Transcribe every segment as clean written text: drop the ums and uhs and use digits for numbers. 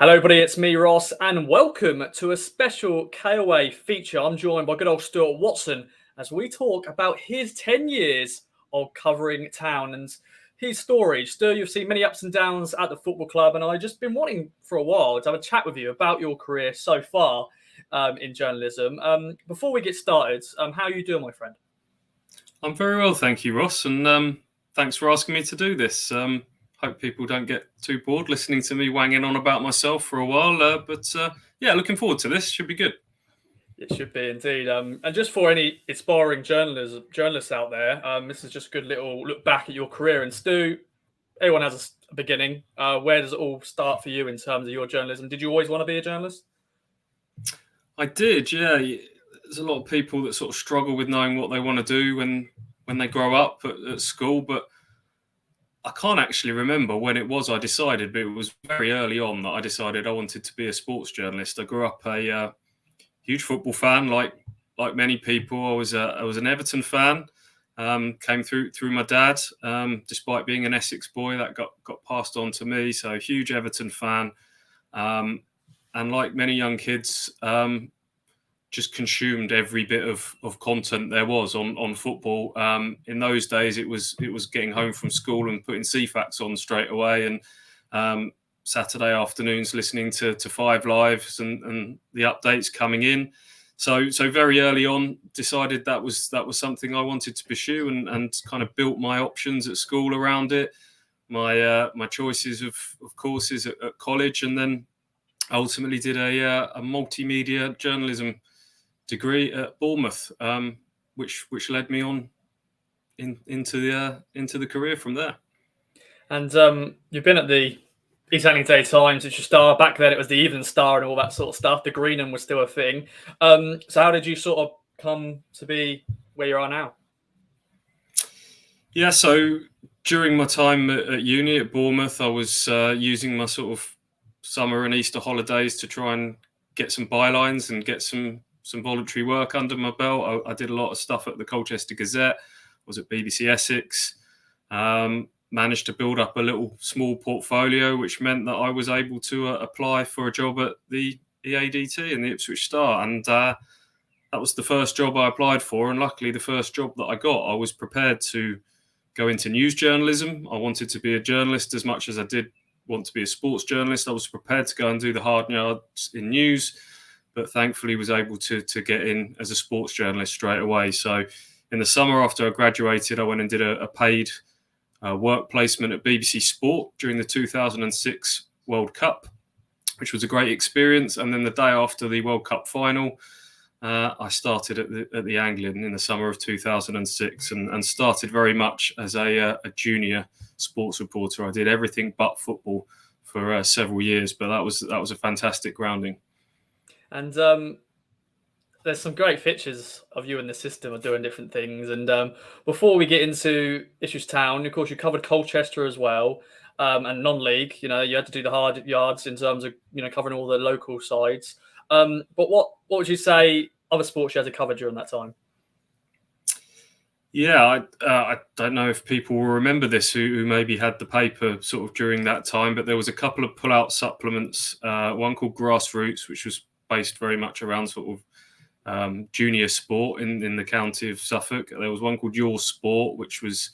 Hello, everybody. It's me, Ross, and welcome to a special KOA feature. I'm joined by good old Stuart Watson as we talk about his 10 years of covering Town and his story. Stu, you've seen many ups and downs at the football club, and I've just been wanting for a while to have a chat with you about your career so far in journalism. Before we get started, how are you doing, my friend? I'm very well, thank you, Ross, and thanks for asking me to do this. Hope people don't get too bored listening to me wanging on about myself for a while. But looking forward to this. Should be good. It should be indeed. And just for any aspiring journalists out there, this is just a good little look back at your career. And Stu, everyone has a beginning. Where does it all start for you in terms of your journalism? Did you always want to be a journalist? I did, yeah. There's a lot of people that sort of struggle with knowing what they want to do when they grow up at school, but I can't actually remember when it was I decided, but it was very early on that I decided I wanted to be a sports journalist. I grew up a huge football fan, like many people. I was an Everton fan. Came through my dad, despite being an Essex boy, that got passed on to me. So huge Everton fan, and like many young kids, just consumed every bit of content there was on football. In those days, it was getting home from school and putting CFAX on straight away, and Saturday afternoons listening to Five Lives and the updates coming in. So very early on, decided that was something I wanted to pursue, and kind of built my options at school around it. My choices of courses at college, and then ultimately did a multimedia journalism degree at Bournemouth, which led me on into the career from there. And you've been at the East Anglia Day Times, it's your star. Back then it was the Evening Star and all that sort of stuff. The Greenham was still a thing. So how did you sort of come to be where you are now? Yeah, so during my time at uni at Bournemouth, I was using my sort of summer and Easter holidays to try and get some bylines and get some voluntary work under my belt. I did a lot of stuff at the Colchester Gazette, was at BBC Essex, managed to build up a little small portfolio, which meant that I was able to apply for a job at the EADT and the Ipswich Star. And that was the first job I applied for. And luckily, the first job that I got, I was prepared to go into news journalism. I wanted to be a journalist as much as I did want to be a sports journalist. I was prepared to go and do the hard yards in news, but thankfully was able to get in as a sports journalist straight away. So in the summer after I graduated, I went and did a paid work placement at BBC Sport during the 2006 World Cup, which was a great experience. And then the day after the World Cup final, I started at the Anglian in the summer of 2006 and started very much as a junior sports reporter. I did everything but football for several years, but that was a fantastic grounding. And there's some great pictures of you in the system of doing different things. And before we get into Ipswich Town, of course, you covered Colchester as well, and non-league. You know, you had to do the hard yards in terms of covering all the local sides. But what would you say other sports you had to cover during that time? Yeah, I don't know if people will remember this who maybe had the paper sort of during that time, but there was a couple of pull-out supplements, one called Grassroots, which was based very much around sort of junior sport in the county of Suffolk. There was one called Your Sport, which was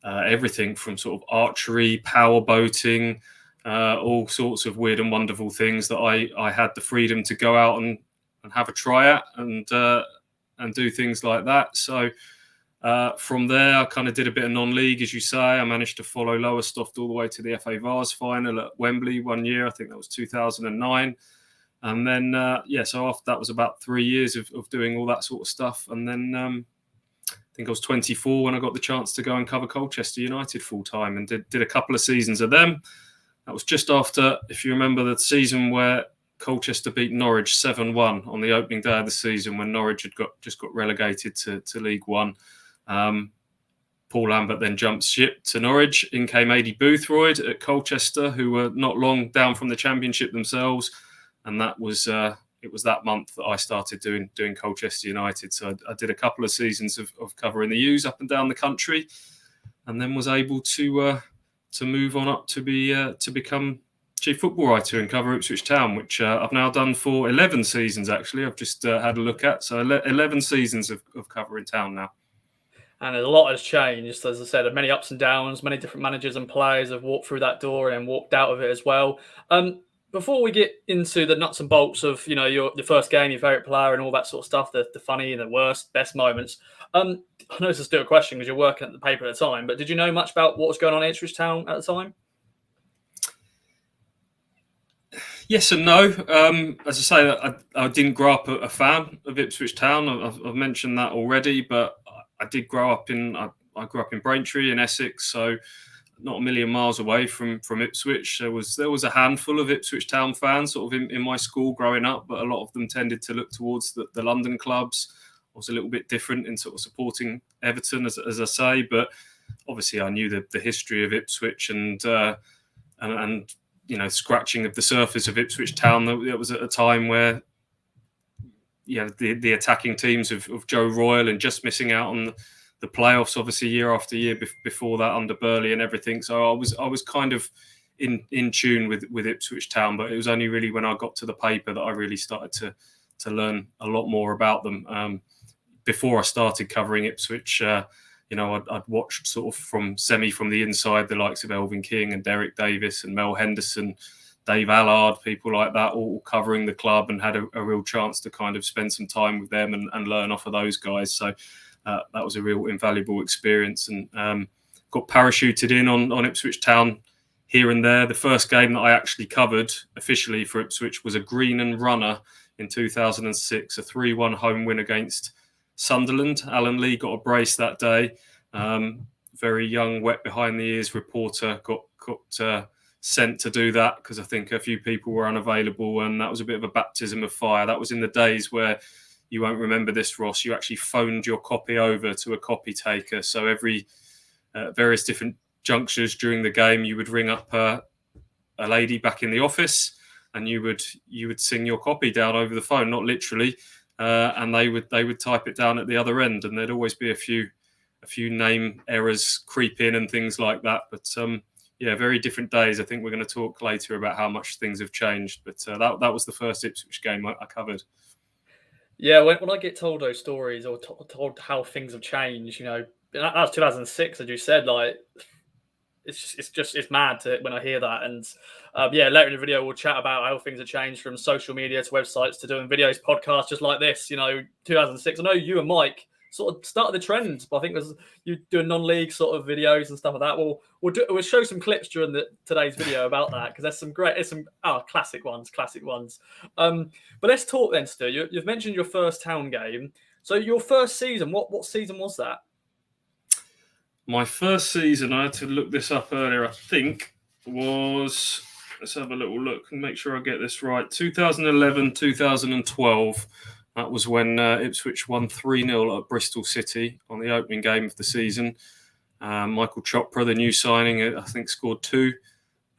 everything from sort of archery, power boating, all sorts of weird and wonderful things that I had the freedom to go out and have a try at and do things like that. So from there, I kind of did a bit of non-league, as you say. I managed to follow Lowestoft all the way to the FA Vase final at Wembley one year. I think that was 2009. And then, so after that was about 3 years of doing all that sort of stuff. And then I think I was 24 when I got the chance to go and cover Colchester United full time and did a couple of seasons of them. That was just after, if you remember, the season where Colchester beat Norwich 7-1 on the opening day of the season when Norwich had just got relegated to League One. Paul Lambert then jumped ship to Norwich. In came Adi Boothroyd at Colchester, who were not long down from the Championship themselves. And that was it was that month that I started doing Colchester United. So I did a couple of seasons of covering the U's up and down the country, and then was able to move on up to become chief football writer and cover Ipswich Town, which I've now done for 11 seasons, actually. I've just had a look at. So 11 seasons of covering Town now. And a lot has changed. As I said, many ups and downs, many different managers and players have walked through that door and walked out of it as well. Before we get into the nuts and bolts of, your first game, your favourite player and all that sort of stuff, the funny and the worst, best moments, I know it's a stupid question because you're working at the paper at the time, but did you know much about what was going on in Ipswich Town at the time? Yes and no. As I say, I didn't grow up a fan of Ipswich Town. I've mentioned that already, but I did grow up I grew up in Braintree in Essex, so not a million miles away from Ipswich. There was a handful of Ipswich Town fans sort of in my school growing up, but a lot of them tended to look towards the London clubs. I was a little bit different in sort of supporting Everton, as I say, but obviously I knew the history of Ipswich and scratching of the surface of Ipswich Town. That was at a time where the attacking teams of Joe Royle and just missing out on the playoffs, obviously year after year before that under Burley and everything. So I was kind of in tune with Ipswich Town, but it was only really when I got to the paper that I really started to learn a lot more about them. Before I started covering Ipswich, I'd watched sort of from the inside the likes of Elvin King and Derek Davis and Mel Henderson, Dave Allard, people like that, all covering the club, and had a real chance to kind of spend some time with them and learn off of those guys. So that was a real invaluable experience, and got parachuted in on Ipswich Town here and there. The first game that I actually covered officially for Ipswich was a green and runner in 2006, a 3-1 home win against Sunderland. Alan Lee got a brace that day. Very young, wet behind the ears reporter got sent to do that because I think a few people were unavailable, and that was a bit of a baptism of fire. That was in the days where, you won't remember this, Ross, you actually phoned your copy over to a copy taker. So every various different junctures during the game, you would ring up a lady back in the office, and you would sing your copy down over the phone, not literally, and they would type it down at the other end, and there'd always be a few name errors creep in and things like that. But very different days. I think we're going to talk later about how much things have changed, but that was the first Ipswich game I covered. Yeah, when I get told those stories or told how things have changed, that was 2006, as you said. Like, it's mad when I hear that. And later in the video, we'll chat about how things have changed from social media to websites to doing videos, podcasts, just like this. 2006. I know you and Mike sort of started the trend, but I think you doing non-league sort of videos and stuff like that. We'll show some clips during today's video about that, because there's some classic ones. But let's talk then, Stu. You've mentioned your first Town game. So your first season, what season was that? My first season, I had to look this up earlier, I think, was, let's have a little look and make sure I get this right, 2011, 2012. That was when Ipswich won 3-0 at Bristol City on the opening game of the season. Michael Chopra, the new signing, I think scored 2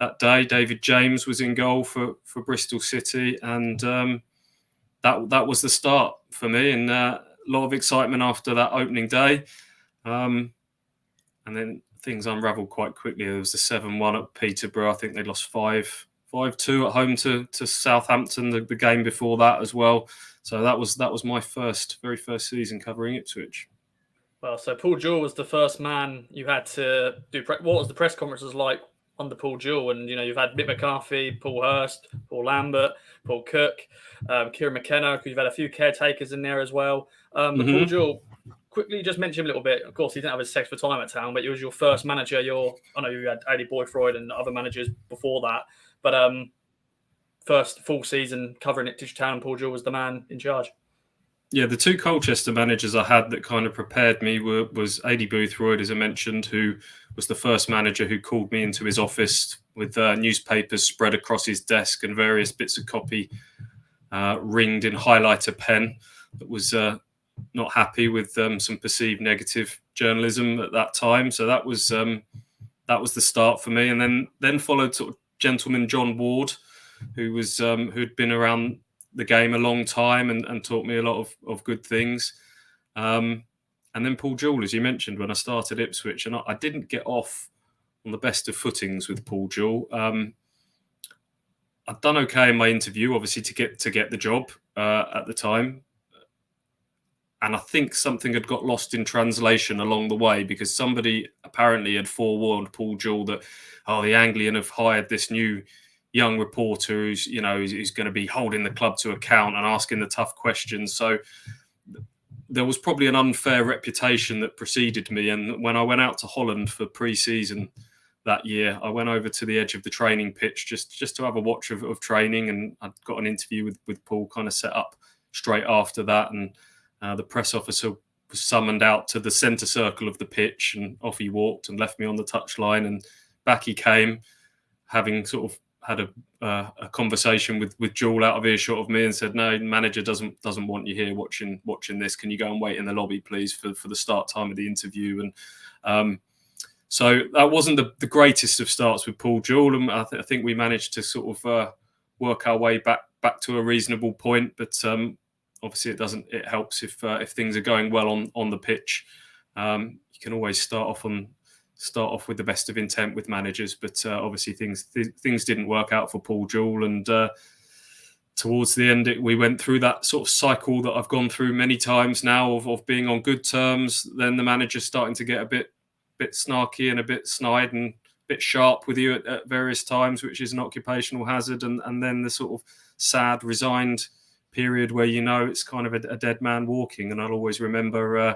that day. David James was in goal for Bristol City, and that was the start for me, and a lot of excitement after that opening day. And then things unravelled quite quickly. There was the 7-1 at Peterborough. I think they lost 5-2 at home to Southampton the game before that as well. So that was my very first season covering Ipswich. Well, so Paul Jewell was the first man you had to do. What was the press conferences like under Paul Jewell? And you've had Mick McCarthy, Paul Hurst, Paul Lambert, Paul Cook, Kieran McKenna, because you've had a few caretakers in there as well. But Paul Jewell, quickly just mention him a little bit. Of course, he didn't have his sex for time at Town, but he was your first manager. I know you had Eddie Boyfroyd and other managers before that, but first full season covering Ipswich Town, and Paul Jewell was the man in charge. Yeah, the 2 Colchester managers I had that kind of prepared me was Eddie Boothroyd, as I mentioned, who was the first manager who called me into his office with newspapers spread across his desk and various bits of copy ringed in highlighter pen. That was not happy with some perceived negative journalism at that time. So that was the start for me, and then followed sort of gentleman John Ward, who was who'd been around the game a long time and taught me a lot of good things. And then Paul Jewell, as you mentioned, when I started Ipswich, and I didn't get off on the best of footings with Paul Jewell. I'd done okay in my interview, obviously to get the job at the time. And I think something had got lost in translation along the way, because somebody apparently had forewarned Paul Jewell that, the Anglian have hired this new young reporter who's going to be holding the club to account and asking the tough questions. So there was probably an unfair reputation that preceded me. And when I went out to Holland for pre-season that year, I went over to the edge of the training pitch just to have a watch of training, and I'd got an interview with Paul kind of set up straight after that. And the press officer was summoned out to the centre circle of the pitch, and off he walked and left me on the touchline. And back he came, having sort of had a conversation with Jewell out of earshot of me, and said, "No, manager doesn't want you here watching this. Can you go and wait in the lobby, please, for the start time of the interview?" And so that wasn't the greatest of starts with Paul Jewell, and I think we managed to sort of work our way back to a reasonable point. But obviously, it helps if things are going well on the pitch. You can always start off with the best of intent with managers, but obviously things didn't work out for Paul Jewell, and towards the end we went through that sort of cycle that I've gone through many times now of being on good terms, then the manager starting to get a bit snarky and a bit snide and a bit sharp with you at various times, which is an occupational hazard, and then the sort of sad, resigned period where it's kind of a dead man walking. And I'll always remember, I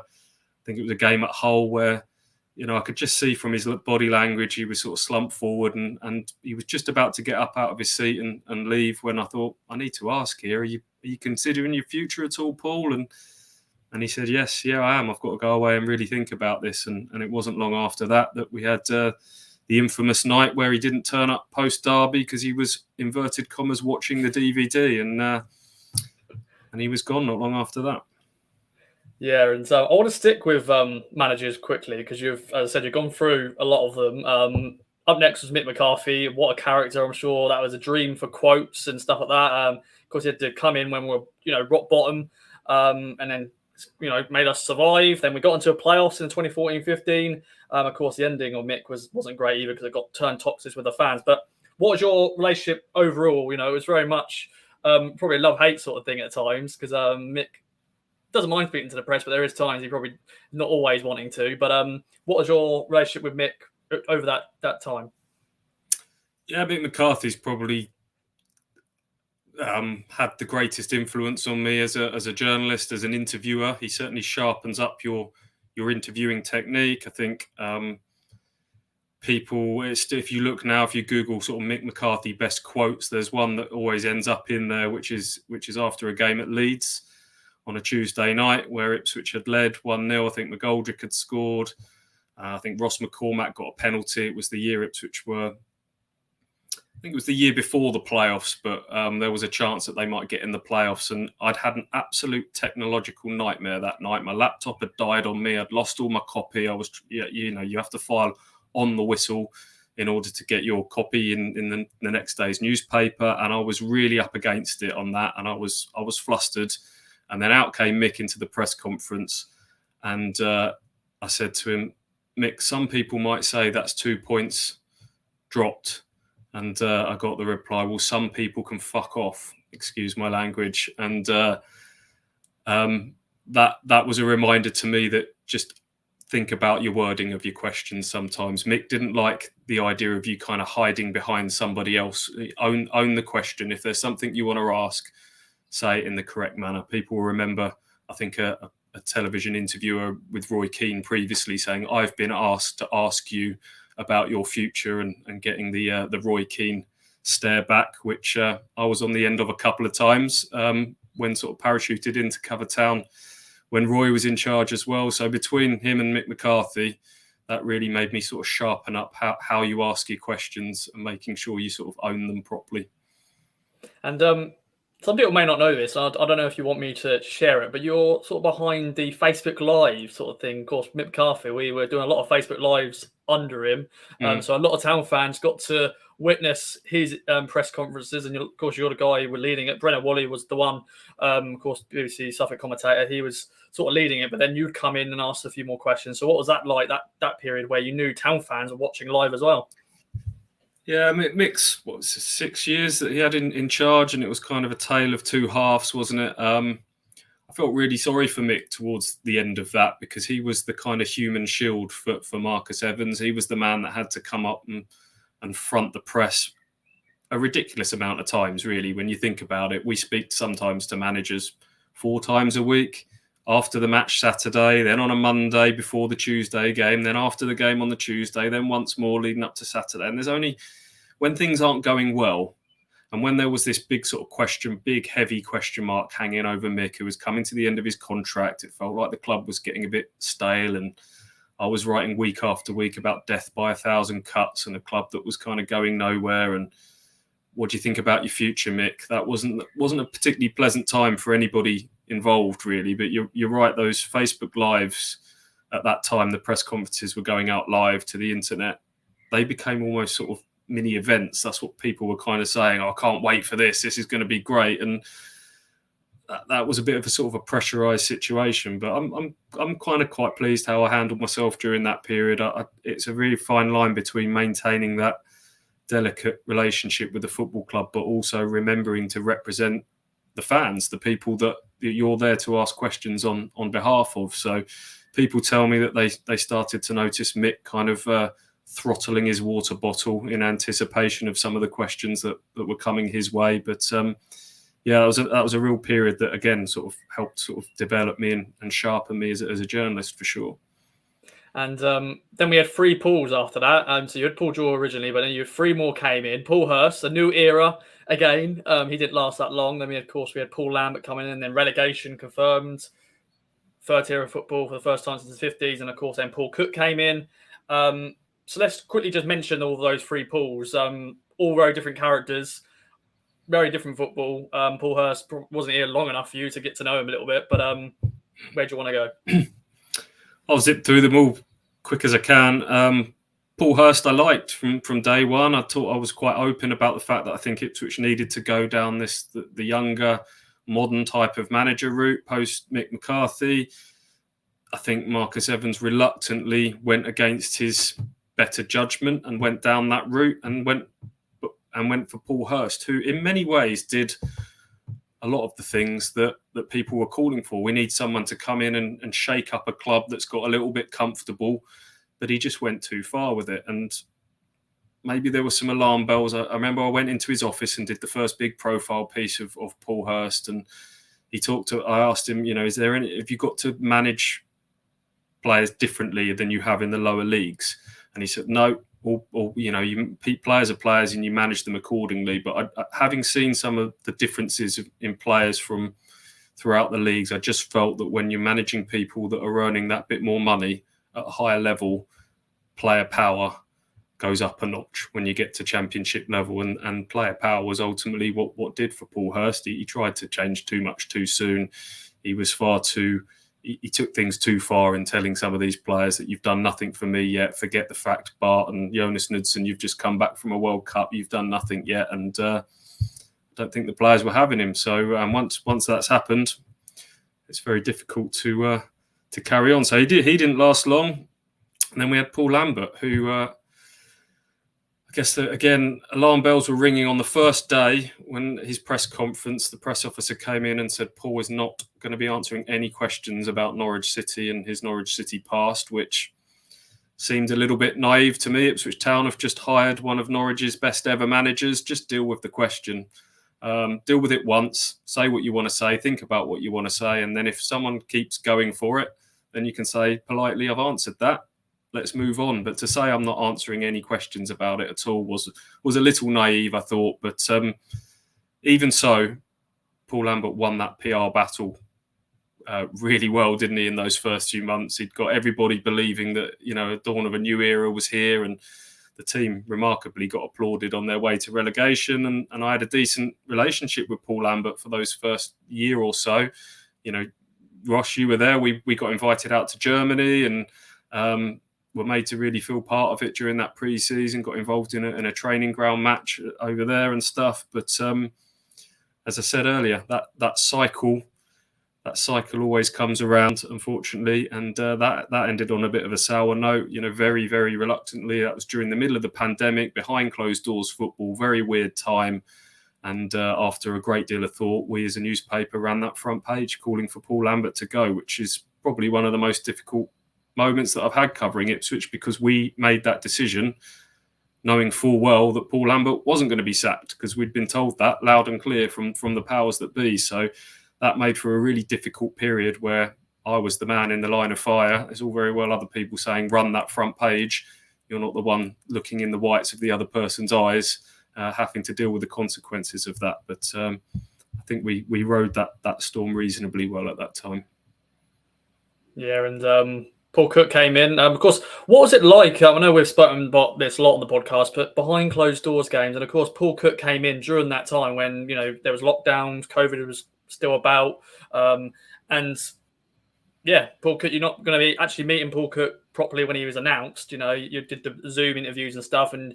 think it was a game at Hull where I could just see from his body language he was sort of slumped forward, and he was just about to get up out of his seat and leave, when I thought, I need to ask here, are you considering your future at all, Paul? And he said, yes, I am. I've got to go away and really think about this. And it wasn't long after that we had the infamous night where he didn't turn up post-derby because he was, inverted commas, watching the DVD, and he was gone not long after that. Yeah, and so I want to stick with managers quickly, because as I said, you've gone through a lot of them. Up next was Mick McCarthy. What a character! I'm sure that was a dream for quotes and stuff like that. Of course, he had to come in when we were, rock bottom, and then made us survive. Then we got into a playoffs in 2014-15. Of course, the ending of Mick wasn't great either, because it got turned toxic with the fans. But what was your relationship overall? It was very much probably a love-hate sort of thing at times, because Mick doesn't mind speaking to the press, but there is times he probably not always wanting to. But what was your relationship with Mick over that time? Yeah, Mick McCarthy's probably had the greatest influence on me as a journalist, as an interviewer. He certainly sharpens up your interviewing technique. I think people, if you look now, if you Google sort of Mick McCarthy best quotes, there's one that always ends up in there, which is after a game at Leeds on a Tuesday night where Ipswich had led 1-0. I think McGoldrick had scored. I think Ross McCormack got a penalty. It was the year Ipswich were, I think it was the year before the playoffs, but there was a chance that they might get in the playoffs. And I'd had an absolute technological nightmare that night. My laptop had died on me. I'd lost all my copy. I was, you have to file on the whistle in order to get your copy in the next day's newspaper. And I was really up against it on that. And I was flustered. And then out came Mick into the press conference, and I said to him, Mick, some people might say that's 2 points dropped. And I got the reply, well, some people can fuck off, excuse my language. And that was a reminder to me that just think about your wording of your questions sometimes. Mick didn't like the idea of you kind of hiding behind somebody else. Own the question. If there's something you want to ask, say it in the correct manner. People will remember, I think, a television interviewer with Roy Keane previously saying, I've been asked to ask you about your future, and getting the Roy Keane stare back, which I was on the end of a couple of times when sort of parachuted into cover town when Roy was in charge as well. So between him and Mick McCarthy, that really made me sort of sharpen up how you ask your questions and making sure you sort of own them properly. And some people may not know this. I don't know if you want me to share it, but you're sort of behind the Facebook Live sort of thing. Of course, Mick McCarthy, we were doing a lot of Facebook Lives under him. So a lot of Town fans got to witness his press conferences. And of course, you're the guy who were leading it. Brennan Woolley was the one, of course, BBC Suffolk commentator. He was sort of leading it, but then you'd come in and ask a few more questions. So what was that like, that period where you knew Town fans were watching live as well? Yeah, Mick's, what was it, 6 years that he had in charge, and it was kind of a tale of two halves, wasn't it? I felt really sorry for Mick towards the end of that, because he was the kind of human shield for Marcus Evans. He was the man that had to come up and front the press a ridiculous amount of times, really, when you think about it. We speak sometimes to managers 4 times a week, after the match Saturday, then on a Monday before the Tuesday game, then after the game on the Tuesday, then once more leading up to Saturday. And there's only, when things aren't going well, and when there was this big sort of big heavy question mark hanging over Mick, who was coming to the end of his contract, it felt like the club was getting a bit stale, and I was writing week after week about death by 1,000 cuts and a club that was kind of going nowhere. And what do you think about your future, Mick? That wasn't a particularly pleasant time for anybody involved, really. But you're right, those Facebook Lives at that time, the press conferences were going out live to the internet. They became almost sort of mini events. That's what people were kind of saying. Oh, I can't wait for this. This is going to be great. And that was a bit of a sort of a pressurized situation. But I'm kind of quite pleased how I handled myself during that period. It's a really fine line between maintaining that delicate relationship with the football club, but also remembering to represent the fans, the people that you're there to ask questions on behalf of. So people tell me that they started to notice Mick kind of throttling his water bottle in anticipation of some of the questions that were coming his way. But yeah, that was a real period that, again, sort of helped sort of develop me and sharpen me as a journalist, for sure. And then we had 3 Pauls after that. So you had Paul Jewell originally, but then you had 3 more came in. Paul Hurst, a new era again. He didn't last that long. Then we had Paul Lambert coming in, and then relegation confirmed. 3rd tier of football for the first time since the 50s. And of course, then Paul Cook came in. So let's quickly just mention all those 3 Pauls. All very different characters, very different football. Paul Hurst wasn't here long enough for you to get to know him a little bit, but where do you want to go? I'll zip through them all quick as I can. Paul Hurst I liked from day one. I thought I was quite open about the fact that I think Ipswich needed to go down the younger, modern type of manager route post Mick McCarthy. I think Marcus Evans reluctantly went against his better judgment and went down that route and went for Paul Hurst, who in many ways did a lot of the things that people were calling for. We need someone to come in and shake up a club that's got a little bit comfortable, but he just went too far with it. And maybe there were some alarm bells. I remember I went into his office and did the first big profile piece of Paul Hurst, and I asked him, have you got to manage players differently than you have in the lower leagues? And he said, no. Players are players and you manage them accordingly. But having seen some of the differences in players from throughout the leagues, I just felt that when you're managing people that are earning that bit more money at a higher level, player power goes up a notch when you get to championship level. And player power was ultimately what did for Paul Hurst. He tried to change too much too soon. He took things too far in telling some of these players that you've done nothing for me yet. Forget the fact, Bart and Jonas Knudsen, you've just come back from a World Cup. You've done nothing yet. And I don't think the players were having him. So once that's happened, it's very difficult to carry on. So he didn't last long. And then we had Paul Lambert, who I guess again, alarm bells were ringing on the first day when his press conference, the press officer came in and said Paul is not going to be answering any questions about Norwich City and his Norwich City past, which seemed a little bit naive to me. Ipswich Town have just hired one of Norwich's best ever managers. Just deal with the question. Deal with it once, say what you want to say, think about what you want to say. And then if someone keeps going for it, then you can say politely, I've answered that. Let's move on. But to say I'm not answering any questions about it at all was a little naive, I thought. But even so, Paul Lambert won that PR battle really well, didn't he, in those first few months? He'd got everybody believing that, a dawn of a new era was here, and the team remarkably got applauded on their way to relegation. And I had a decent relationship with Paul Lambert for those first year or so. Ross, you were there. We got invited out to Germany and were made to really feel part of it during that pre-season, got involved in a training ground match over there and stuff. But as I said earlier, that cycle that cycle always comes around, unfortunately, and that ended on a bit of a sour note. Very, very reluctantly. That was during the middle of the pandemic, behind closed doors football, very weird time. And after a great deal of thought, we as a newspaper ran that front page calling for Paul Lambert to go, which is probably one of the most difficult moments that I've had covering Ipswich, because we made that decision knowing full well that Paul Lambert wasn't going to be sacked, because we'd been told that loud and clear from the powers that be. So that made for a really difficult period where I was the man in the line of fire. It's all very well other people saying, run that front page. You're not the one looking in the whites of the other person's eyes, having to deal with the consequences of that. But I think we rode that storm reasonably well at that time. Yeah, and Paul Cook came in. Of course, what was it like? I know we've spoken about this a lot on the podcast, but behind closed doors games, and of course, Paul Cook came in during that time when there was lockdowns, COVID was still about, and yeah, Paul Cook. You're not going to be actually meeting Paul Cook properly when he was announced. You did the Zoom interviews and stuff, and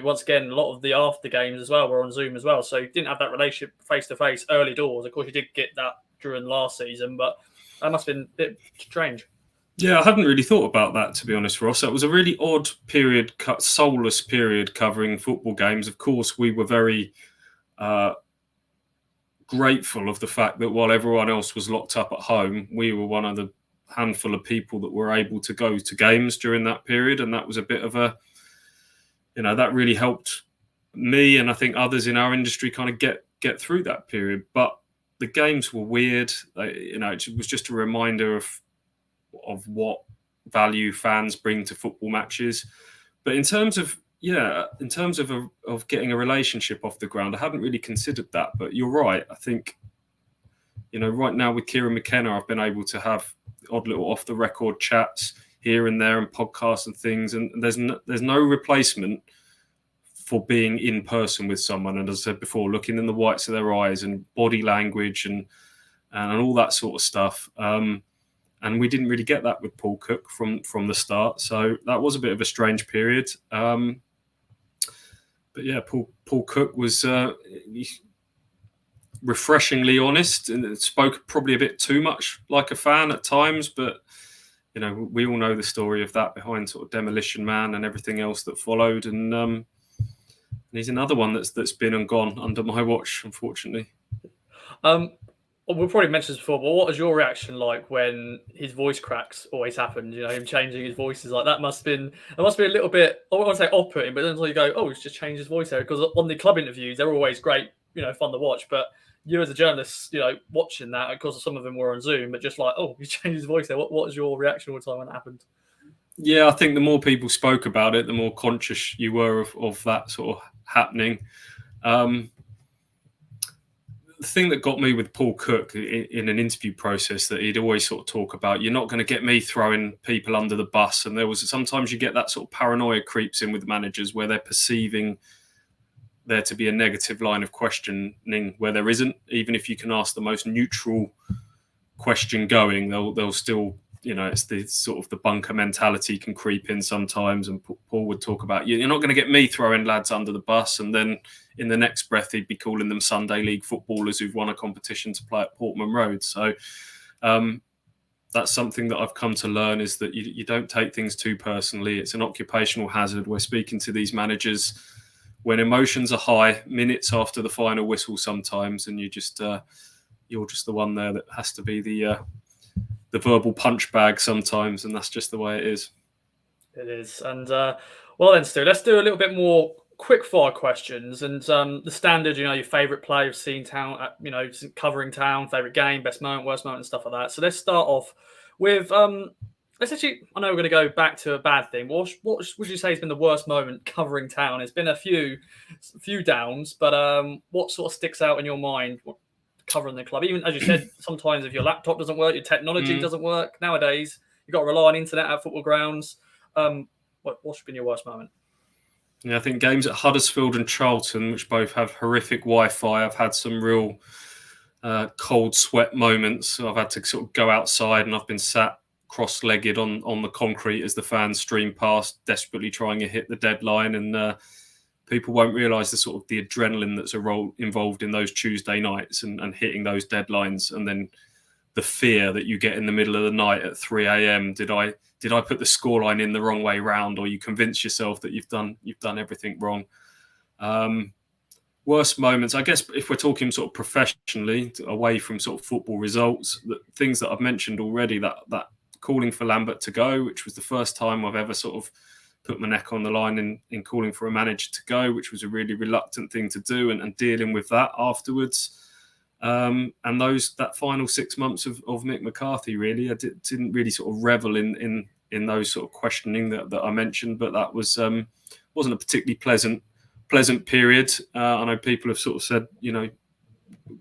once again, a lot of the after games as well were on Zoom as well. So you didn't have that relationship face to face early doors. Of course, you did get that during last season, but that must have been a bit strange. Yeah, I hadn't really thought about that, to be honest, Ross. It was a really odd period, soulless period covering football games. Of course, we were very grateful of the fact that while everyone else was locked up at home, we were one of the handful of people that were able to go to games during that period. And that was a bit of a, that really helped me and I think others in our industry kind of get through that period. But the games were weird. It was just a reminder of what value fans bring to football matches. But in terms of getting a relationship off the ground, I hadn't really considered that. But you're right. I think, right now with Kieran McKenna, I've been able to have odd little off the record chats here and there and podcasts and things. And there's no replacement for being in person with someone. And as I said before, looking in the whites of their eyes and body language and all that sort of stuff. And we didn't really get that with Paul Cook from the start. So that was a bit of a strange period. But yeah, Paul Cook was refreshingly honest and spoke probably a bit too much like a fan at times. But, we all know the story of that behind sort of Demolition Man and everything else that followed. And he's another one that's been and gone under my watch, unfortunately. We've probably mentioned this before, but what was your reaction like when his voice cracks always happened? Him changing his voices like that must be a little bit, I won't say off-putting, but then you go, oh, he's just changed his voice there. Because on the club interviews, they're always great, fun to watch. But you as a journalist, watching that, of course, some of them were on Zoom, but just like, oh, he's changed his voice there. What was your reaction all the time when that happened? Yeah, I think the more people spoke about it, the more conscious you were of that sort of happening. The thing that got me with Paul Cook in an interview process that he'd always sort of talk about, you're not going to get me throwing people under the bus. And sometimes you get that sort of paranoia creeps in with managers where they're perceiving there to be a negative line of questioning where there isn't. Even if you can ask the most neutral question going, they'll still, it's the sort of the bunker mentality can creep in sometimes. And Paul would talk about, you're not going to get me throwing lads under the bus. And then in the next breath, he'd be calling them Sunday League footballers who've won a competition to play at Portman Road. So that's something that I've come to learn, is that you don't take things too personally. It's an occupational hazard. We're speaking to these managers when emotions are high, minutes after the final whistle sometimes, and you're just the one there that has to be the verbal punch bag sometimes, and that's just the way it is. It is. And well then, Stu, let's do a little bit more quick fire questions. And the standard, your favourite play you've seen Town, covering Town, favourite game, best moment, worst moment, and stuff like that. So let's start off with let's actually, I know we're going to go back to a bad thing. What would you say has been the worst moment covering Town? It's been a few downs, but what sort of sticks out in your mind covering the club? Even as you said, sometimes if your laptop doesn't work, your technology doesn't work. Nowadays, you've got to rely on internet at football grounds. What's been your worst moment? Yeah, I think games at Huddersfield and Charlton, which both have horrific Wi-Fi, I've had some real cold sweat moments. I've had to sort of go outside and I've been sat cross-legged on the concrete as the fans stream past, desperately trying to hit the deadline. And people won't realise the sort of the adrenaline that's involved in those Tuesday nights and hitting those deadlines, and then the fear that you get in the middle of the night at 3 a.m. Did I put the scoreline in the wrong way round, or you convince yourself that you've done everything wrong? Worst moments, I guess, if we're talking sort of professionally, away from sort of football results, the things that I've mentioned already, that calling for Lambert to go, which was the first time I've ever sort of put my neck on the line in calling for a manager to go, which was a really reluctant thing to do, and dealing with that afterwards. And that final 6 months of Mick McCarthy, really, I didn't really sort of revel in those sort of questioning that I mentioned, but that wasn't a particularly pleasant period. I know people have sort of said,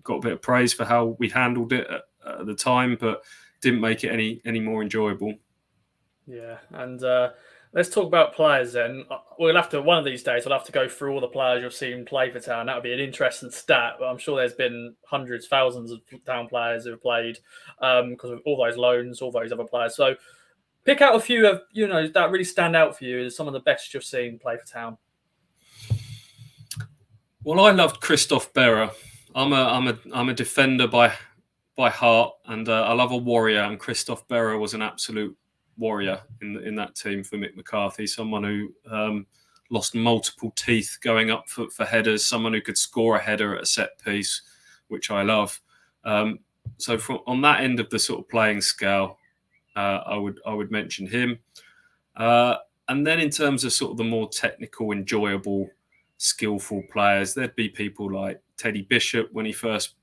got a bit of praise for how we handled it at the time, but didn't make it any more enjoyable. Yeah, and let's talk about players then. We'll have to, one of these days, we'll have to go through all the players you've seen play for Town. That would be an interesting stat, but I'm sure there's been hundreds, thousands of Town players who have played because of all those loans, all those other players. So pick out a few of, that really stand out for you as some of the best you've seen play for Town. Well, I loved Christophe Berra. I'm a defender by heart, and I love a warrior. And Christophe Berra was an absolute warrior in that team for Mick McCarthy. Someone who lost multiple teeth going up for headers. Someone who could score a header at a set piece, which I love. So on that end of the sort of playing scale, I would mention him. And then in terms of sort of the more technical, enjoyable, skillful players, there'd be people like Teddy Bishop when he first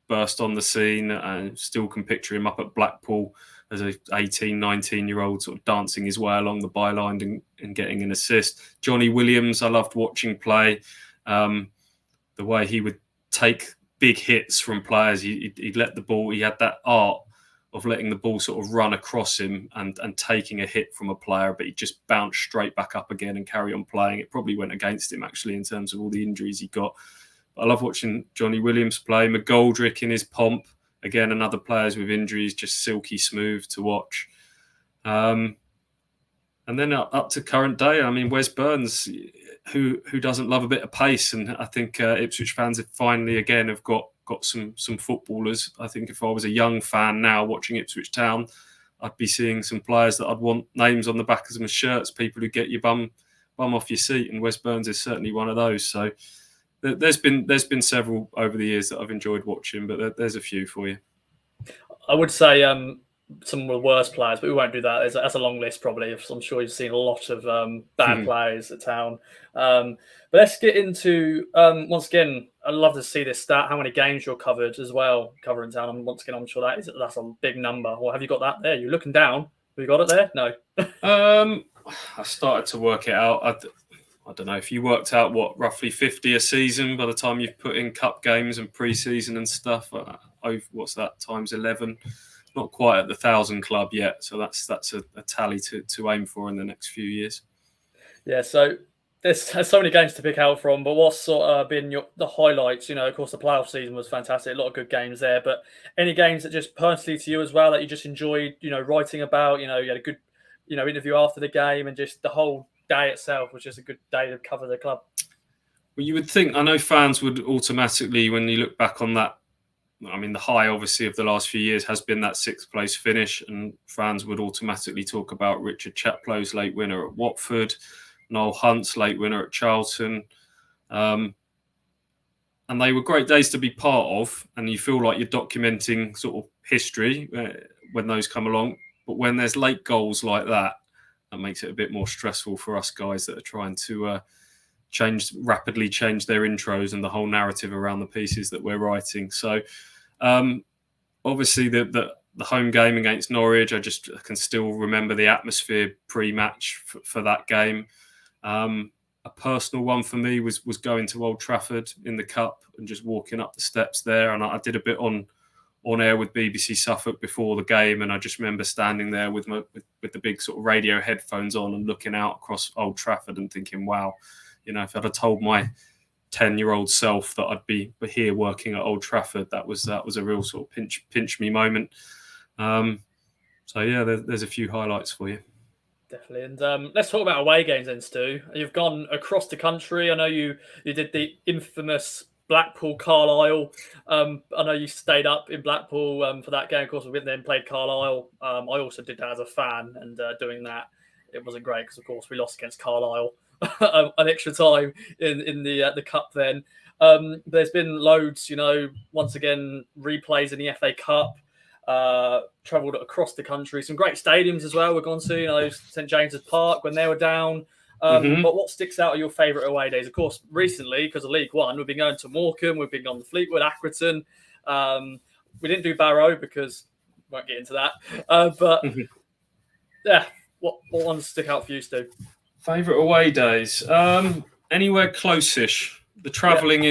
burst on the scene, and still can picture him up at Blackpool as a 18, 19-year-old sort of dancing his way along the byline and getting an assist. Johnny Williams, I loved watching play. The way he would take big hits from players, he'd let the ball, he had that art of letting the ball sort of run across him and taking a hit from a player, but he'd just bounce straight back up again and carry on playing. It probably went against him, actually, in terms of all the injuries he got. But I love watching Johnny Williams play. McGoldrick in his pomp, again, another players with injuries, just silky smooth to watch. And then up to current day, I mean, Wes Burns, who doesn't love a bit of pace? And I think Ipswich fans have finally, again, have got some footballers. I think if I was a young fan now watching Ipswich Town, I'd be seeing some players that I'd want names on the back of some shirts, people who get your bum off your seat, and Wes Burns is certainly one of those. So there's been several over the years that I've enjoyed watching, but there's a few for you. I would say some of the worst players, but we won't do that. That's a long list, probably. I'm sure you've seen a lot of bad players at Town. But let's get into, once again, I'd love to see this stat, how many games you're covered as well, covering Town. And once again, I'm sure that's a big number. Or have you got that there? You're looking down. Have you got it there? No. I started to work it out. I don't know if you worked out roughly 50 a season by the time you've put in cup games and pre-season and stuff. What's that, times 11? Not quite at the 1,000 club yet, so that's a tally to aim for in the next few years. Yeah, so there's so many games to pick out from, but what's sort of been the highlights? Of course, the playoff season was fantastic, a lot of good games there, but any games that just personally to you as well that you just enjoyed, writing about? You had a good, interview after the game, and just the whole day itself was just a good day to cover the club. Well, you would think, I know fans would automatically, when you look back on that, I mean, the high, obviously, of the last few years has been that 6th place finish, and fans would automatically talk about Richard Chaplow's late winner at Watford, Noel Hunt's late winner at Charlton. And they were great days to be part of, and you feel like you're documenting sort of history when those come along. But when there's late goals like that makes it a bit more stressful for us guys that are trying to rapidly change their intros and the whole narrative around the pieces that we're writing. So obviously the home game against Norwich, I can still remember the atmosphere pre-match for that game. A personal one for me was going to Old Trafford in the Cup and just walking up the steps there. And I did a bit on air with BBC Suffolk before the game, and I just remember standing there with the big sort of radio headphones on and looking out across Old Trafford and thinking, wow, if I'd have told my 10-year-old self that I'd be here working at Old Trafford, that was a real sort of pinch me moment. So yeah, there's a few highlights for you. Definitely. And let's talk about away games then, Stu. You've gone across the country. I know you did the infamous Blackpool, Carlisle. I know you stayed up in Blackpool for that game. Of course, we went there and played Carlisle. I also did that as a fan, and doing that, it wasn't great because, of course, we lost against Carlisle an extra time in the cup. Then there's been loads, once again replays in the FA Cup. Travelled across the country, some great stadiums as well. We've gone to, St James's Park when they were down. But what sticks out are your favourite away days? Of course, recently, because of League One, we've been going to Morecambe, we've been going to Fleetwood, Accrington. We didn't do Barrow because we won't get into that. But yeah, what ones stick out for you, Stu? Favourite away days? Anywhere close-ish. The travelling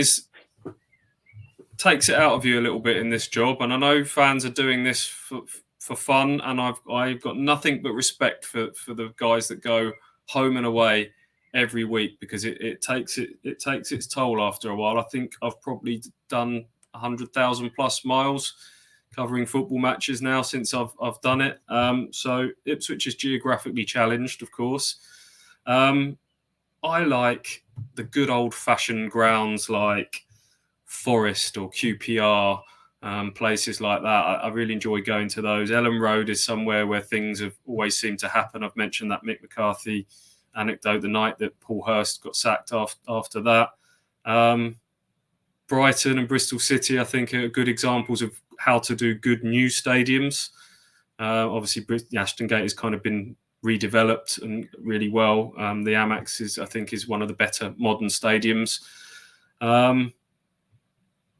takes it out of you a little bit in this job, and I know fans are doing this for fun, and I've got nothing but respect for the guys that go home and away every week, because it takes its toll after a while. I think I've probably done 100,000 plus miles covering football matches now since I've done it. So Ipswich is geographically challenged, of course. I like the good old-fashioned grounds like Forest or QPR, places like that. I really enjoy going to those. Ellen Road is somewhere where things have always seemed to happen. I've mentioned that Mick McCarthy anecdote the night that Paul Hurst got sacked after that. Brighton and Bristol City, I think, are good examples of how to do good new stadiums. Obviously, the Ashton Gate has kind of been redeveloped and really well. The Amex I think is one of the better modern stadiums.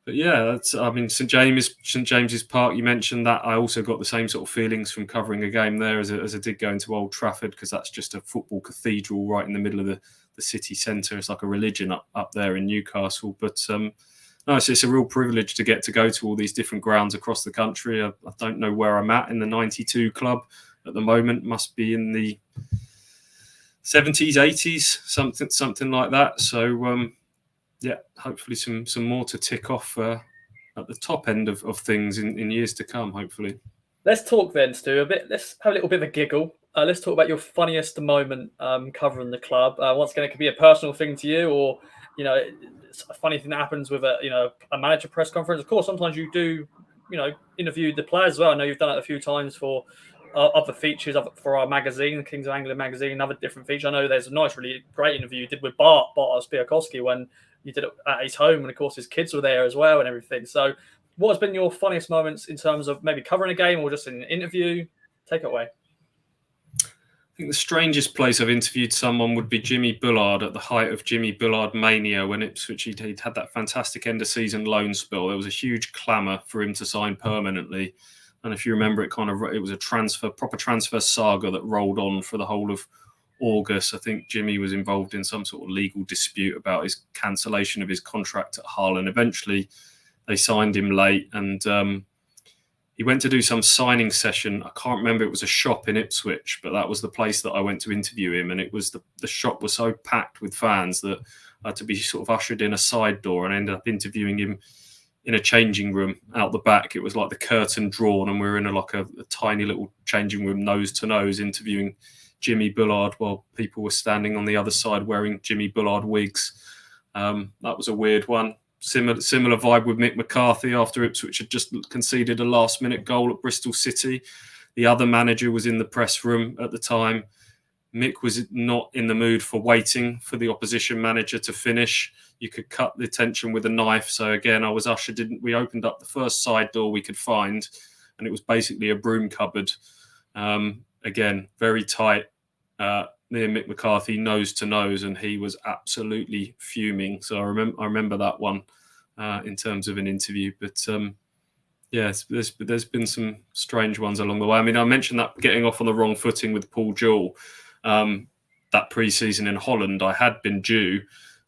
But yeah, St James's Park. You mentioned that. I also got the same sort of feelings from covering a game there as I did going to Old Trafford, because that's just a football cathedral right in the middle of the city centre. It's like a religion up there in Newcastle. But no, it's a real privilege to get to go to all these different grounds across the country. I don't know where I'm at in the 92 club at the moment. Must be in the 70s, 80s, something like that. So. Yeah, hopefully some more to tick off at the top end of things in years to come, hopefully. Let's talk then, Stu, let's have a little bit of a giggle. Let's talk about your funniest moment covering the club. Once again, it could be a personal thing to you, or, it's a funny thing that happens with a manager press conference. Of course, sometimes you do, interview the players as well. I know you've done it a few times for other features for our magazine, the Kings of Anglia magazine, other different features. I know there's a nice, really great interview you did with Bart Spiakowski when you did it at his home, and of course his kids were there as well and everything. So what has been your funniest moments in terms of maybe covering a game or just in an interview? Take it away. I think the strangest place I've interviewed someone would be Jimmy Bullard at the height of Jimmy Bullard mania, when Ipswich he'd had that fantastic end of season loan spell. There was a huge clamour for him to sign permanently. And if you remember, it was a proper transfer saga that rolled on for the whole of August. I think Jimmy was involved in some sort of legal dispute about his cancellation of his contract at Hull, and eventually they signed him late, and he went to do some signing session. I can't remember, it was a shop in Ipswich, but that was the place that I went to interview him, and it was the shop was so packed with fans that I had to be sort of ushered in a side door, and I ended up interviewing him in a changing room out the back. It was like the curtain drawn, and we were in a tiny little changing room, nose to nose, interviewing Jimmy Bullard while people were standing on the other side wearing Jimmy Bullard wigs. That was a weird one. Similar vibe with Mick McCarthy after Ipswich had just conceded a last-minute goal at Bristol City. The other manager was in the press room at the time. Mick was not in the mood for waiting for the opposition manager to finish. You could cut the tension with a knife. So again, I was ushered in. We opened up the first side door we could find, and it was basically a broom cupboard. Again, very tight. Near Mick McCarthy, nose to nose, and he was absolutely fuming. So I remember that one in terms of an interview. But yes, there's been some strange ones along the way. I mean, I mentioned that getting off on the wrong footing with Paul Jewell. That pre-season in Holland, I had been due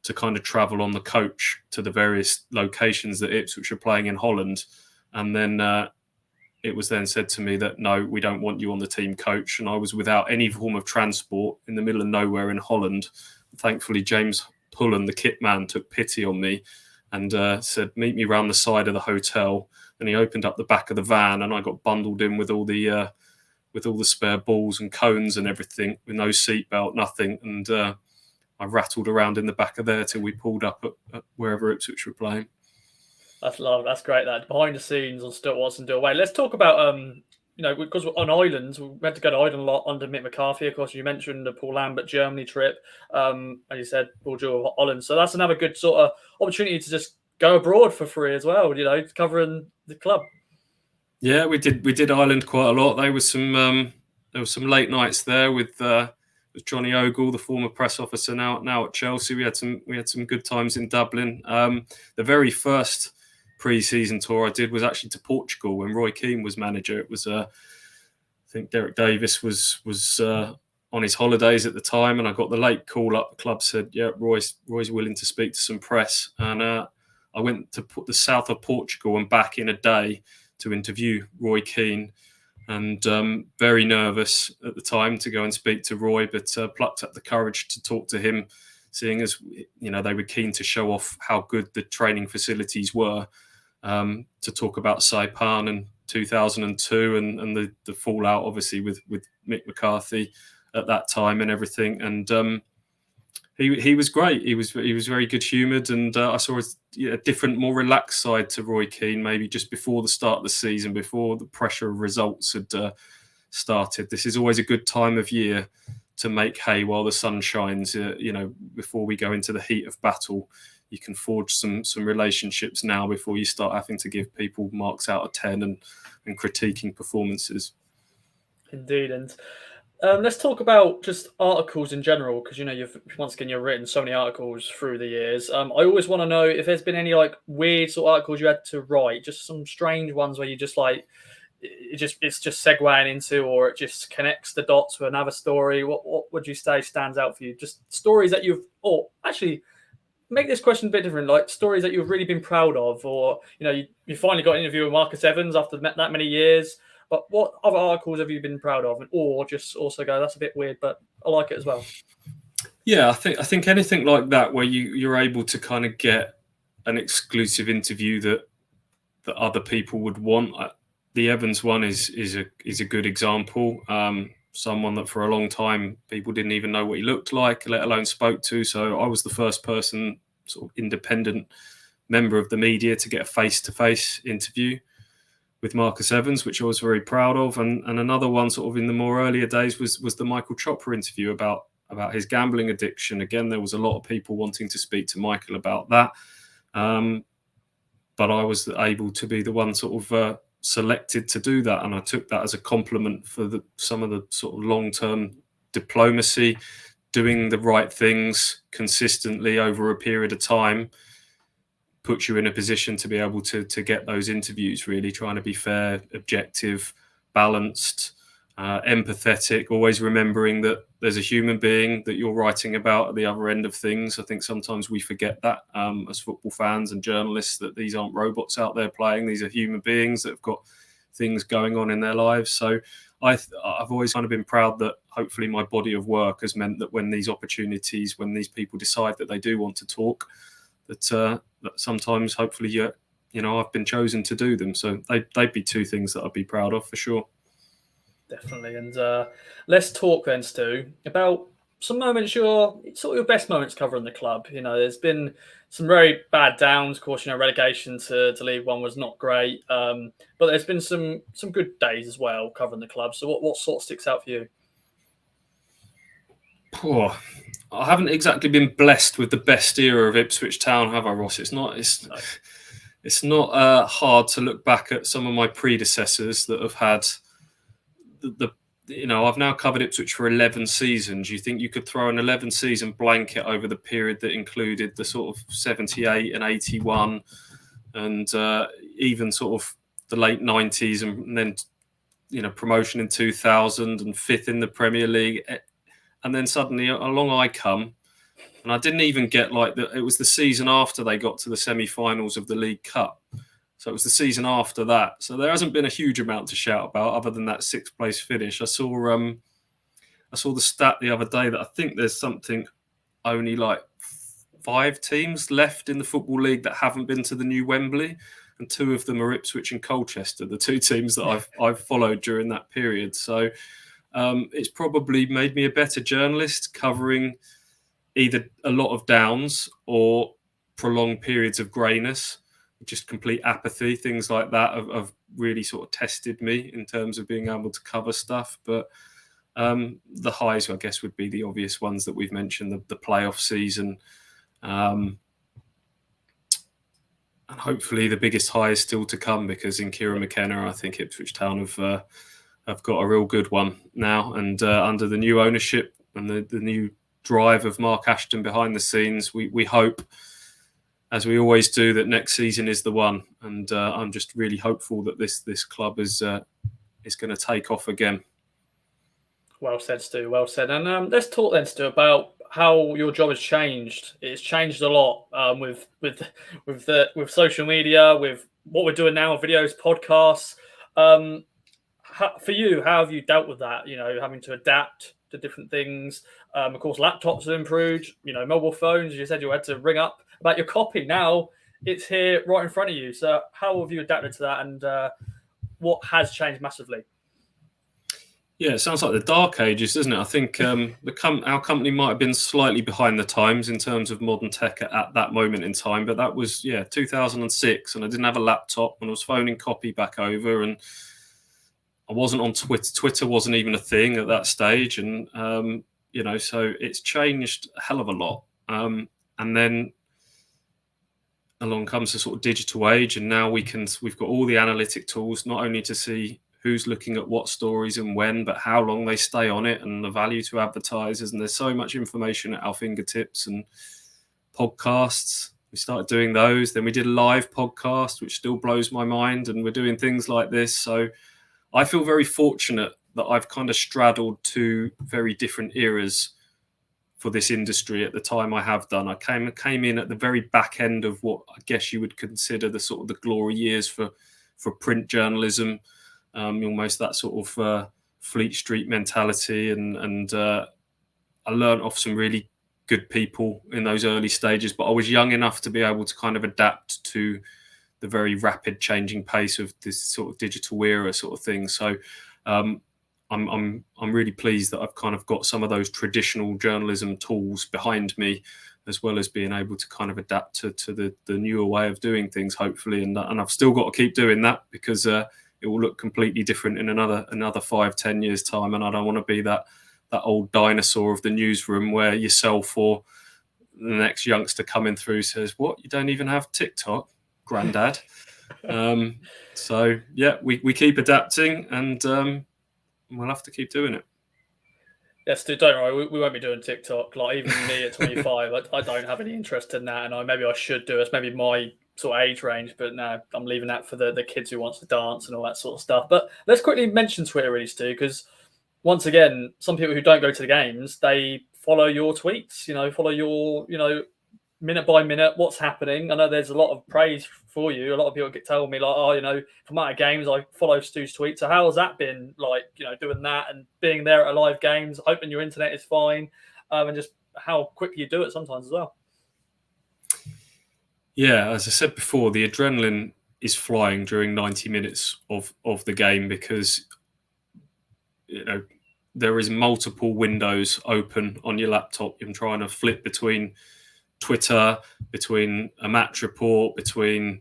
to kind of travel on the coach to the various locations that Ipswich were playing in Holland, and then it was then said to me that, no, we don't want you on the team coach. And I was without any form of transport in the middle of nowhere in Holland. Thankfully, James Pullen, the kit man, took pity on me and said, meet me round the side of the hotel. And he opened up the back of the van, and I got bundled in with all the spare balls and cones and everything, with no seatbelt, nothing. And I rattled around in the back of there till we pulled up at wherever Ipswich were playing. That's great. That behind the scenes on Stuart Watson do away. Let's talk about because we're on islands, we went to go to Ireland a lot under Mick McCarthy. Of course, you mentioned the Paul Lambert Germany trip, and you said Paul Jewell Holland. So that's another good sort of opportunity to just go abroad for free as well. Covering the club. Yeah, we did Ireland quite a lot. There was some late nights there with Johnny Ogle, the former press officer now at Chelsea. We had some good times in Dublin. The very first pre-season tour I did was actually to Portugal when Roy Keane was manager. It was I think Derek Davis was on his holidays at the time, and I got the late call up. The club said, "Yeah, Roy's willing to speak to some press," and I went to the south of Portugal and back in a day to interview Roy Keane, and very nervous at the time to go and speak to Roy, but plucked up the courage to talk to him, seeing as they were keen to show off how good the training facilities were, to talk about Saipan and 2002 and the fallout obviously with Mick McCarthy at that time and everything, and he was great. He was very good humoured, and I saw a different, more relaxed side to Roy Keane, maybe just before the start of the season, before the pressure of results had started. This is always a good time of year to make hay while the sun shines. Before we go into the heat of battle, you can forge some relationships now before you start having to give people marks out of 10 and critiquing performances. Indeed, and let's talk about just articles in general, because you've written so many articles through the years. I always want to know if there's been any weird sort of articles you had to write, just some strange ones where you just it's just segueing into, or it just connects the dots with another story. What would you say stands out for you? Just stories that actually make this question a bit different, like stories that you've really been proud of, or you finally got an interview with Marcus Evans after that many years. But what other articles have you been proud of, or just also go, that's a bit weird, but I like it as well? Yeah, I think anything like that where you're able to kind of get an exclusive interview that other people would want. The Evans one is a good example. Someone that for a long time people didn't even know what he looked like, let alone spoke to. So I was the first person, sort of independent member of the media, to get a face-to-face interview with Marcus Evans, which I was very proud of. And another one sort of in the more earlier days was the Michael Chopra interview about his gambling addiction. Again, there was a lot of people wanting to speak to Michael about that. But I was able to be the one sort of selected to do that. And I took that as a compliment for some of the sort of long-term diplomacy, doing the right things consistently over a period of time puts you in a position to be able to get those interviews, really trying to be fair, objective, balanced, empathetic, always remembering that there's a human being that you're writing about at the other end of things. I think sometimes we forget that as football fans and journalists, that these aren't robots out there playing. These are human beings that have got things going on in their lives. So I've always kind of been proud that hopefully my body of work has meant that when these opportunities, when these people decide that they do want to talk, that sometimes hopefully I've been chosen to do them. So they'd be two things that I'd be proud of for sure. Definitely. And let's talk then, Stu, about some moments, your best moments covering the club. There's been some very bad downs. Of course, relegation to League One was not great. But there's been some good days as well covering the club. So what sort of sticks out for you? I haven't exactly been blessed with the best era of Ipswich Town, have I, Ross? It's not hard to look back at some of my predecessors that have had I've now covered Ipswich for 11 seasons. You think you could throw an 11-season blanket over the period that included the sort of 78 and 81 and even sort of the late 90s and then, promotion in 2000 and fifth in the Premier League. And then suddenly along I come, and I didn't even get it was the season after they got to the semi-finals of the League Cup. So it was the season after that. So there hasn't been a huge amount to shout about other than that sixth place finish. I saw the stat the other day that I think there's something only 5 teams left in the Football League that haven't been to the new Wembley, and 2 of them are Ipswich and Colchester, the 2 teams that I've followed during that period. So it's probably made me a better journalist, covering either a lot of downs or prolonged periods of greyness. just complete apathy, things like that have really sort of tested me in terms of being able to cover stuff. But the highs, I guess, would be the obvious ones that we've mentioned, the playoff season. And hopefully the biggest high is still to come, because in Kieran McKenna, I think Ipswich Town have got a real good one now. And under the new ownership and the new drive of Mark Ashton behind the scenes, we hope, as we always do, that next season is the one. And I'm just really hopeful that this club is going to take off again. Well said, Stu. Well said. And let's talk then, Stu, about how your job has changed. It's changed a lot with social media, with what we're doing now, videos, podcasts. For you, how have you dealt with that? You know, having to adapt to different things. Of course, laptops have improved. You know, mobile phones. You said you had to ring up about your copy. Now it's here right in front of you. So how have you adapted to that, and what has changed massively? Yeah, it sounds like the dark ages, doesn't it? I think our company might have been slightly behind the times in terms of modern tech at that moment in time, but that was 2006, and I didn't have a laptop, and I was phoning copy back over, and I wasn't on Twitter. Twitter wasn't even a thing at that stage, and so it's changed a hell of a lot. And then along comes the sort of digital age, and now we've got all the analytic tools, not only to see who's looking at what stories and when, but how long they stay on it, and the value to advertisers. And there's so much information at our fingertips. And podcasts, we started doing those. Then we did a live podcast, which still blows my mind. And we're doing things like this. So I feel very fortunate that I've kind of straddled two very different eras for this industry at the time I have done. I came in at the very back end of what I guess you would consider the sort of the glory years for print journalism. Almost that sort of Fleet Street mentality, and I learned off some really good people in those early stages. But I was young enough to be able to kind of adapt to the very rapid changing pace of this sort of digital era sort of thing. So I'm really pleased that I've kind of got some of those traditional journalism tools behind me, as well as being able to kind of adapt to the newer way of doing things, hopefully. And I've still got to keep doing that, because it will look completely different in another 5-10 years time. And I don't want to be that old dinosaur of the newsroom where yourself or the next youngster coming through says, "What, you don't even have TikTok, granddad?" So yeah, we keep adapting, and we'll have to keep doing it. Yes, dude, don't worry. We won't be doing TikTok. Like, even me at 25, I don't have any interest in that, and maybe I should do it. It's maybe my sort of age range, but no, I'm leaving that for the kids who wants to dance and all that sort of stuff. But let's quickly mention Twitter, really, Stu, because once again, some people who don't go to the games, they follow your tweets, follow your, minute by minute, what's happening. I know there's a lot of praise for you. A lot of people get told me, like, if I'm at games, I follow Stu's tweets. So how has that been, like, doing that and being there at a live games, hoping your internet is fine, and just how quickly you do it sometimes as well? Yeah, as I said before, the adrenaline is flying during 90 minutes of the game, because there is multiple windows open on your laptop. You're trying to flip between Twitter, between a match report, between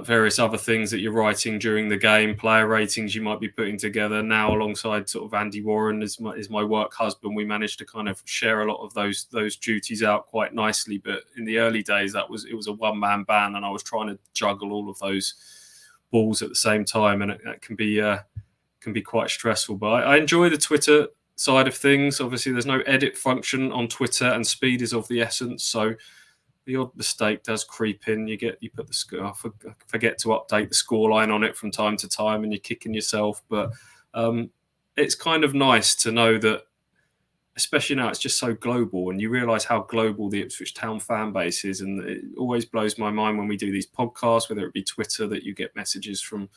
various other things that you're writing during the game, player ratings you might be putting together. Now, alongside sort of Andy Warren is my work husband, we managed to kind of share a lot of those duties out quite nicely. But in the early days, it was a one-man band, and I was trying to juggle all of those balls at the same time, and it can be quite stressful. But I enjoy the Twitter side of things. Obviously, there's no edit function on Twitter, and speed is of the essence. So the odd mistake does creep in. You put forget to update the scoreline on it from time to time, and you're kicking yourself. But it's kind of nice to know that, especially now it's just so global, and you realise how global the Ipswich Town fan base is. And it always blows my mind when we do these podcasts, whether it be Twitter, that you get messages from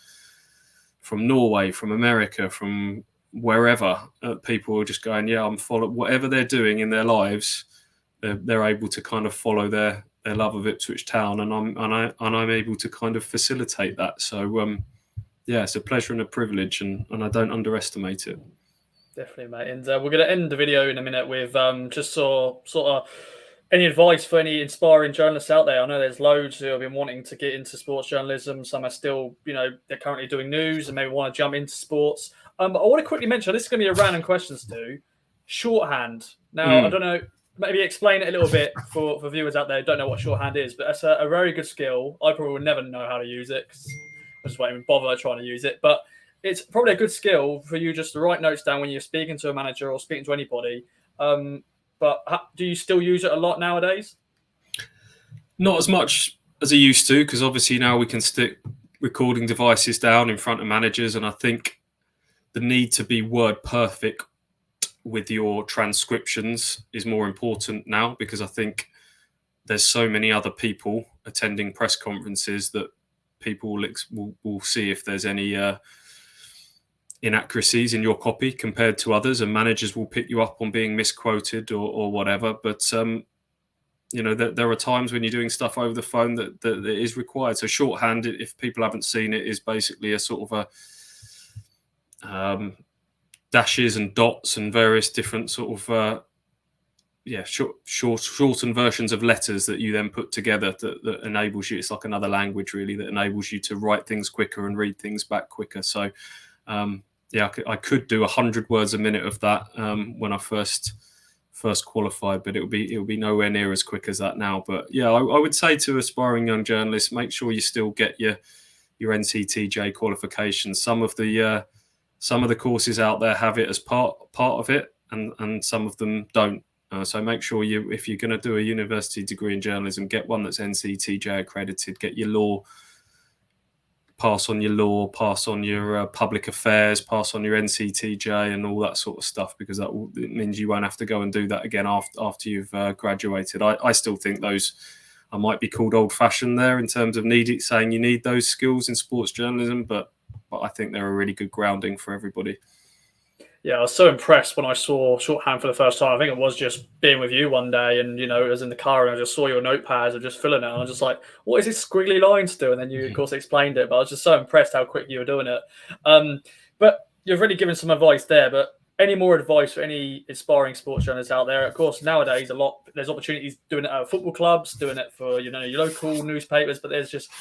Norway, from America, from wherever. People are just going, yeah, I'm following whatever they're doing in their lives. They're able to kind of follow their love of Ipswich Town, and I'm able to kind of facilitate that. So yeah, it's a pleasure and a privilege, and I don't underestimate it. Definitely, mate. And we're going to end the video in a minute with just sort of Any advice for any inspiring journalists out there? I know there's loads who have been wanting to get into sports journalism. Some are still, they're currently doing news and maybe want to jump into sports. But I want to quickly mention, this is going to be a random question to do. Shorthand. Now, I don't know, maybe explain it a little bit for viewers out there who don't know what shorthand is, but that's a very good skill. I probably would never know how to use it because I just won't even bother trying to use it. But it's probably a good skill for you just to write notes down when you're speaking to a manager or speaking to anybody. But do you still use it a lot nowadays? Not as much as I used to, because obviously now we can stick recording devices down in front of managers, and I think the need to be word perfect with your transcriptions is more important now, because I think there's so many other people attending press conferences that people will see if there's any inaccuracies in your copy compared to others, and managers will pick you up on being misquoted or whatever. But there are times when you're doing stuff over the phone that it is required. So shorthand, if people haven't seen it, is basically a sort of a dashes and dots and various different sort of shortened versions of letters that you then put together that enables you. It's like another language really that enables you to write things quicker and read things back quicker. So I could do 100 words a minute of that when I first qualified, but it'll be nowhere near as quick as that now. But yeah, I would say to aspiring young journalists, make sure you still get your NCTJ qualifications. Some of the courses out there have it as part of it, and some of them don't. So make sure if you're going to do a university degree in journalism, get one that's NCTJ accredited. Get your law, pass on your public affairs, pass on your NCTJ and all that sort of stuff, because it means you won't have to go and do that again after you've graduated. I still think I might be called old-fashioned there in terms of saying you need those skills in sports journalism, but I think they're a really good grounding for everybody. Yeah, I was so impressed when I saw shorthand for the first time. I think it was just being with you one day, and it was in the car, and I just saw your notepads and just filling it. And I was just like, "What is this squiggly lines do?" And then you, of course, explained it. But I was just so impressed how quick you were doing it. But you've really given some advice there. But any more advice for any inspiring sports journalists out there? Of course, nowadays there's opportunities doing it at football clubs, doing it for your local newspapers. But there's just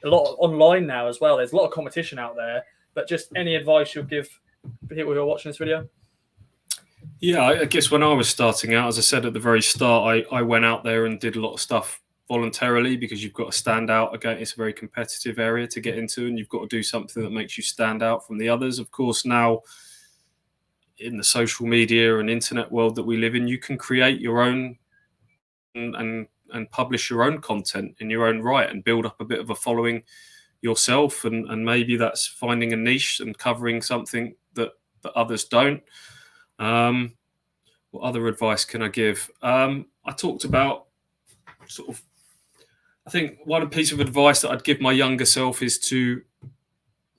a lot online now as well. There's a lot of competition out there. But just any advice you'll give people who are watching this video? Yeah, I guess when I was starting out, as I said at the very start, I went out there and did a lot of stuff voluntarily, because you've got to stand out. Again, it's a very competitive area to get into, and you've got to do something that makes you stand out from the others. Of course, now in the social media and internet world that we live in, you can create your own and publish your own content in your own right and build up a bit of a following yourself. And maybe that's finding a niche and covering something that others don't. What other advice can I give? I talked about I think one piece of advice that I'd give my younger self is to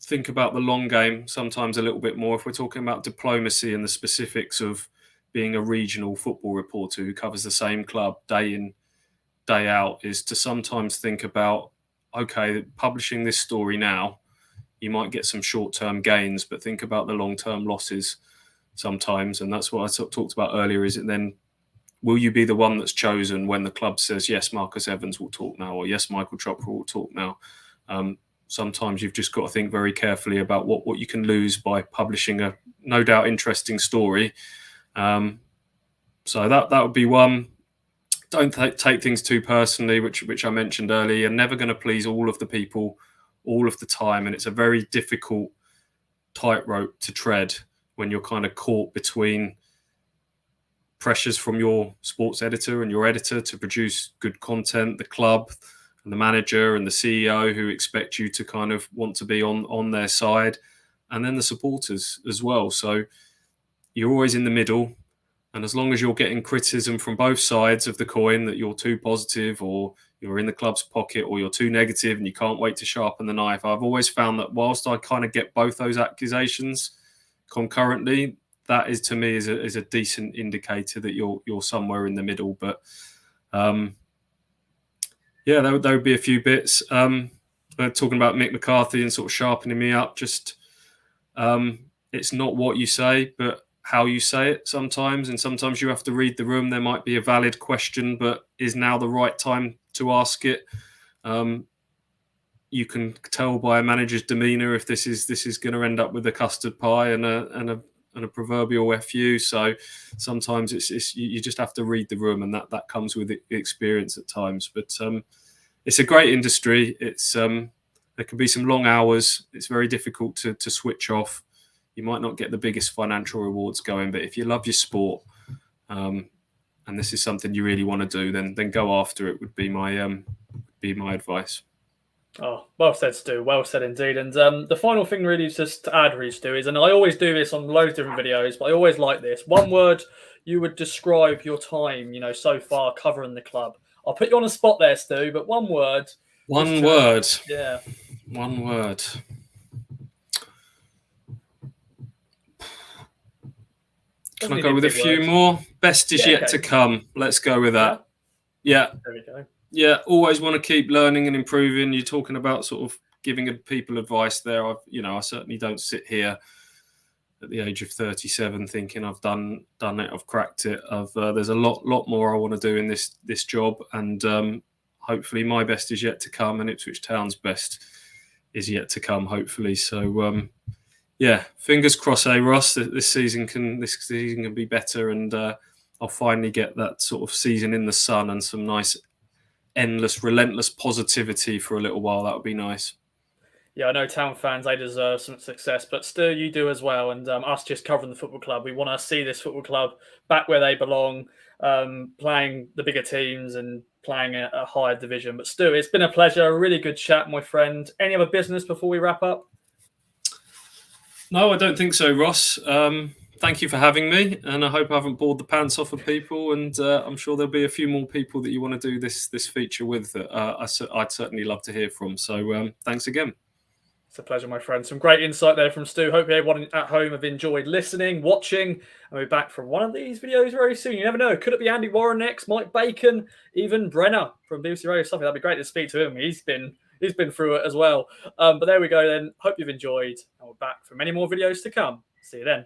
think about the long game sometimes a little bit more. If we're talking about diplomacy and the specifics of being a regional football reporter who covers the same club day in, day out, is to sometimes think about, okay, publishing this story now, you might get some short-term gains, but think about the long-term losses sometimes. And that's what I talked about earlier, is it then, will you be the one that's chosen when the club says, yes, Marcus Evans will talk now, or yes, Michael Chopra will talk now? Sometimes you've just got to think very carefully about what you can lose by publishing a no doubt interesting story. So that would be one. Don't take things too personally, which I mentioned earlier. You're never going to please all of the people all of the time, and it's a very difficult tightrope to tread when you're kind of caught between pressures from your sports editor and your editor to produce good content, the club and the manager and the CEO who expect you to kind of want to be on their side, and then the supporters as well. So you're always in the middle. And as long as you're getting criticism from both sides of the coin, that you're too positive or you're in the club's pocket, or you're too negative and you can't wait to sharpen the knife, I've always found that whilst I kind of get both those accusations concurrently, that is, to me, is a decent indicator that you're somewhere in the middle. But yeah, there would be a few bits. Talking about Mick McCarthy and sort of sharpening me up, just it's not what you say, but how you say it sometimes, and sometimes you have to read the room. There might be a valid question, but is now the right time to ask it? You can tell by a manager's demeanour if this is going to end up with a custard pie and a proverbial FU. So sometimes it's you just have to read the room, and that comes with experience at times. But it's a great industry. It's there can be some long hours. It's very difficult to switch off. You might not get the biggest financial rewards going, but if you love your sport, and this is something you really want to do, then go after it. Would be my advice. Oh, well said, Stu. Well said indeed. And the final thing really just to add, really, Stu, is, and I always do this on loads of different videos, but I always like this. One word you would describe your time, so far covering the club. I'll put you on the spot there, Stu, but one word. One word. Yeah. One word. Can I go with a few more? Best is yet to come. Let's go with that. Yeah. There we go. Yeah, always want to keep learning and improving. You're talking about sort of giving people advice there. I certainly don't sit here at the age of 37 thinking I've done it, I've cracked it. There's a lot more I want to do in this job, and hopefully my best is yet to come, and Ipswich Town's best is yet to come, hopefully. So yeah, fingers crossed, Ross. This season can be better, and I'll finally get that sort of season in the sun and some nice, endless, relentless positivity for a little while. That would be nice. Yeah, I know Town fans, they deserve some success, but still you do as well. And us just covering the football club, we want to see this football club back where they belong, playing the bigger teams and playing a higher division. But Stu, it's been a pleasure. A really good chat, my friend. Any other business before we wrap up? No, I don't think so, Ross. Thank you for having me, and I hope I haven't bored the pants off of people. And I'm sure there'll be a few more people that you want to do this feature with that I'd certainly love to hear from. So thanks again. It's a pleasure, my friend. Some great insight there from Stu. Hope everyone at home have enjoyed listening, watching, and we'll be back from one of these videos very soon. You never know. Could it be Andy Warren next, Mike Bacon, even Brenner from BBC Radio? Something that'd be great to speak to him. He's been through it as well. But there we go then. Hope you've enjoyed, and we're back for many more videos to come. See you then.